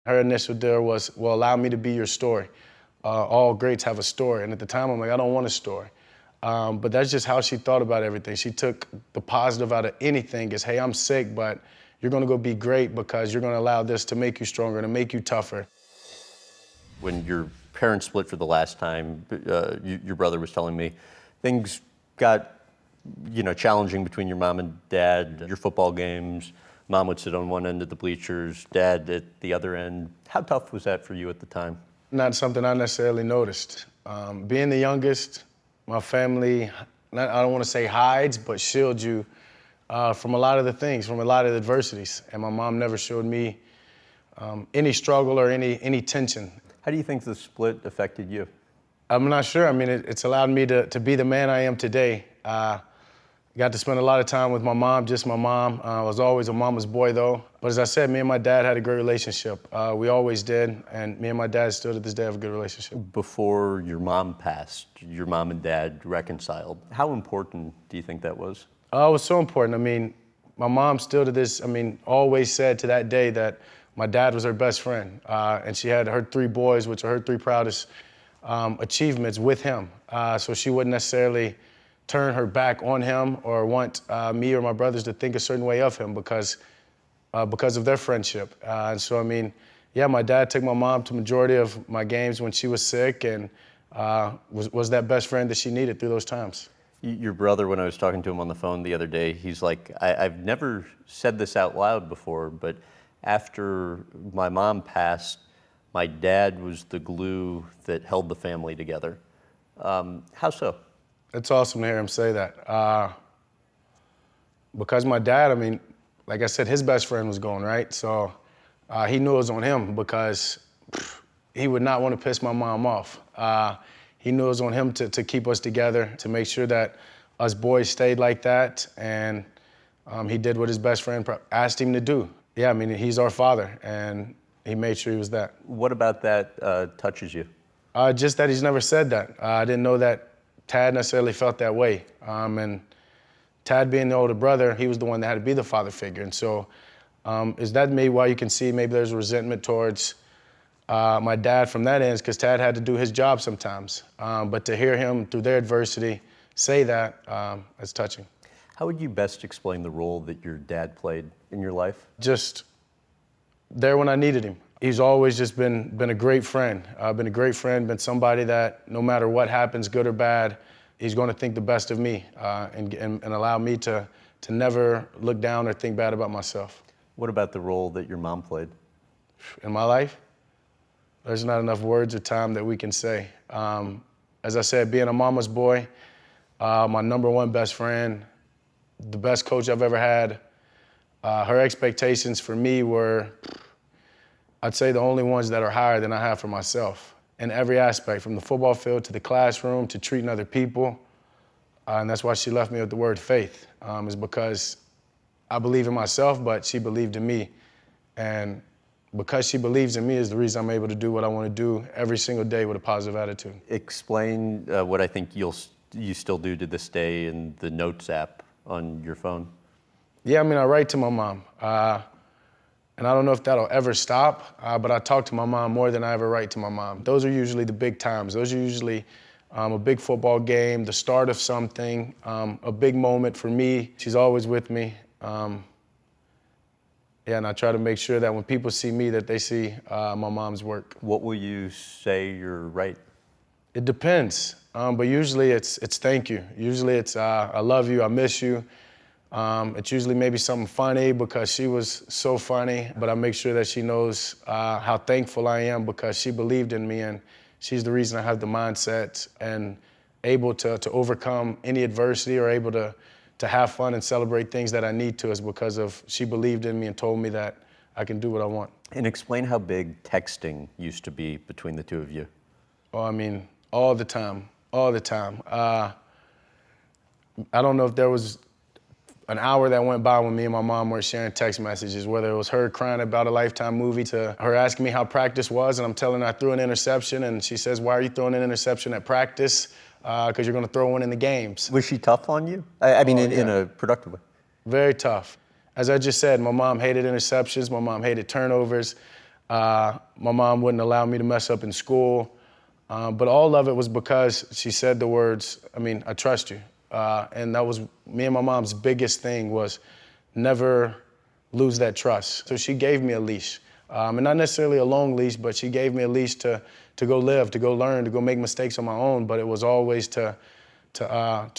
Her initial deal was, well, allow me to be your story. All greats have a story. And at the time, I'm like, I don't want a story. But that's just how she thought about everything. She took the positive out of anything as, hey, I'm sick, but you're gonna go be great because you're gonna allow this to make you stronger, to make you tougher. When your parents split for the last time, your brother was telling me, things got challenging between your mom and dad, your football games. Mom would sit on one end of the bleachers, dad at the other end. How tough was that for you at the time? Not something I necessarily noticed. Being the youngest, my family, I don't want to say hides, but shields you from a lot of the things, from a lot of the adversities. And my mom never showed me any struggle or any tension. How do you think the split affected you? I'm not sure. I mean, it's allowed me to be the man I am today. Got to spend a lot of time with my mom, just my mom. I was always a mama's boy, though. But as I said, me and my dad had a great relationship. We always did, and me and my dad still to this day have a good relationship. Before your mom passed, your mom and dad reconciled. How important do you think that was? It was so important. I mean, my mom still to this, always said to that day that my dad was her best friend. And she had her 3 boys, which are her 3 proudest achievements with him. So she wouldn't necessarily turn her back on him or want me or my brothers to think a certain way of him because of their friendship. And so, my dad took my mom to majority of my games when she was sick and was that best friend that she needed through those times. Your brother, when I was talking to him on the phone the other day, he's like, I've never said this out loud before, but after my mom passed, my dad was the glue that held the family together. How so? It's awesome to hear him say that. Because my dad, like I said, his best friend was gone, right? So he knew it was on him because he would not want to piss my mom off. He knew it was on him to keep us together, to make sure that us boys stayed like that. And he did what his best friend asked him to do. Yeah, he's our father, and he made sure he was that. What about that touches you? Just that he's never said that. I didn't know that Tad necessarily felt that way. And Tad being the older brother, he was the one that had to be the father figure. And so is that maybe why you can see maybe there's resentment towards my dad from that end, because Tad had to do his job sometimes. But to hear him through their adversity say that, it's touching. How would you best explain the role that your dad played in your life? Just there when I needed him. He's always just been a great friend. Been a great friend, been somebody that no matter what happens, good or bad, he's going to think the best of me and allow me to never look down or think bad about myself. What about the role that your mom played? In my life, there's not enough words or time that we can say. As I said, being a mama's boy, my #1 best friend, the best coach I've ever had, her expectations for me were, I'd say, the only ones that are higher than I have for myself in every aspect, from the football field to the classroom to treating other people. And that's why she left me with the word faith, is because I believe in myself, but she believed in me. And because she believes in me is the reason I'm able to do what I want to do every single day with a positive attitude. Explain what I think you still do to this day in the Notes app on your phone. Yeah, I write to my mom. And I don't know if that'll ever stop, but I talk to my mom more than I ever write to my mom. Those are usually the big times. Those are usually a big football game, the start of something, a big moment for me. She's always with me. And I try to make sure that when people see me, that they see my mom's work. What will you say you're right? It depends, but usually it's thank you. Usually it's I love you, I miss you. It's usually maybe something funny because she was so funny, but I make sure that she knows how thankful I am because she believed in me, and she's the reason I have the mindset and able to overcome any adversity or able to have fun and celebrate things that I need to, is because of she believed in me and told me that I can do what I want. And explain how big texting used to be between the two of you. Oh, all the time, all the time. I don't know if there was an hour that went by when me and my mom were sharing text messages, whether it was her crying about a Lifetime movie to her asking me how practice was, and I'm telling her I threw an interception, and she says, "Why are you throwing an interception at practice? Because you're going to throw one in the games." Was she tough on you? In a productive way? Very tough. As I just said, my mom hated interceptions. My mom hated turnovers. My mom wouldn't allow me to mess up in school. But all of it was because she said the words, I trust you. And that was me and my mom's biggest thing, was never lose that trust. So she gave me a leash. And not necessarily a long leash, but she gave me a leash to go live, to go learn, to go make mistakes on my own. But it was always to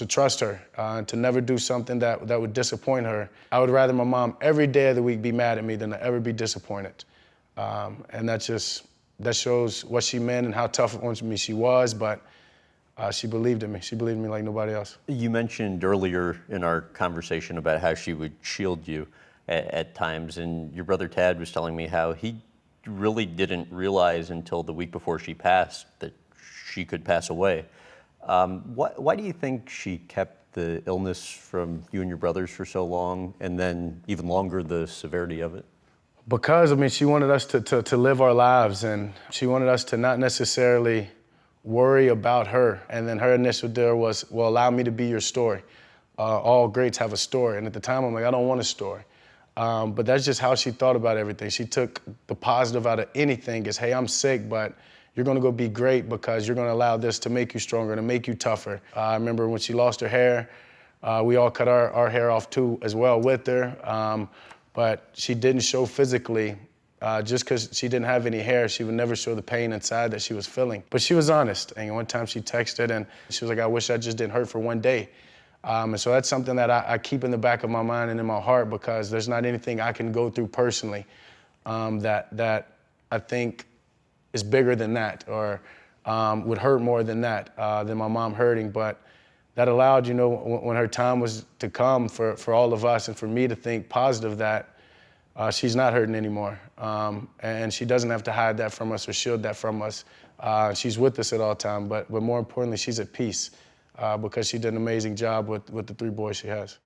trust her, and to never do something that would disappoint her. I would rather my mom every day of the week be mad at me than to ever be disappointed. And that shows what she meant and how tough on me she was, but she believed in me. She believed in me like nobody else. You mentioned earlier in our conversation about how she would shield you at times, and your brother Tad was telling me how he really didn't realize until the week before she passed that she could pass away. Why do you think she kept the illness from you and your brothers for so long, and then even longer the severity of it? Because, she wanted us to live our lives, and she wanted us to not necessarily worry about her. And then her initial deal was, well, allow me to be your story. All greats have a story. And at the time, I'm like, I don't want a story. But that's just how she thought about everything. She took the positive out of anything as, hey, I'm sick, but you're gonna go be great because you're gonna allow this to make you stronger, to make you tougher. I remember when she lost her hair, we all cut our hair off too as well with her. But she didn't show physically. Just because she didn't have any hair, she would never show the pain inside that she was feeling. But she was honest. And one time she texted and she was like, I wish I just didn't hurt for one day. And so that's something that I keep in the back of my mind and in my heart, because there's not anything I can go through personally that I think is bigger than that, or would hurt more than that, than my mom hurting. But that allowed, when her time was to come for all of us and for me to think positive, that she's not hurting anymore. And she doesn't have to hide that from us or shield that from us. She's with us at all times, but more importantly, she's at peace because she did an amazing job with the 3 boys she has.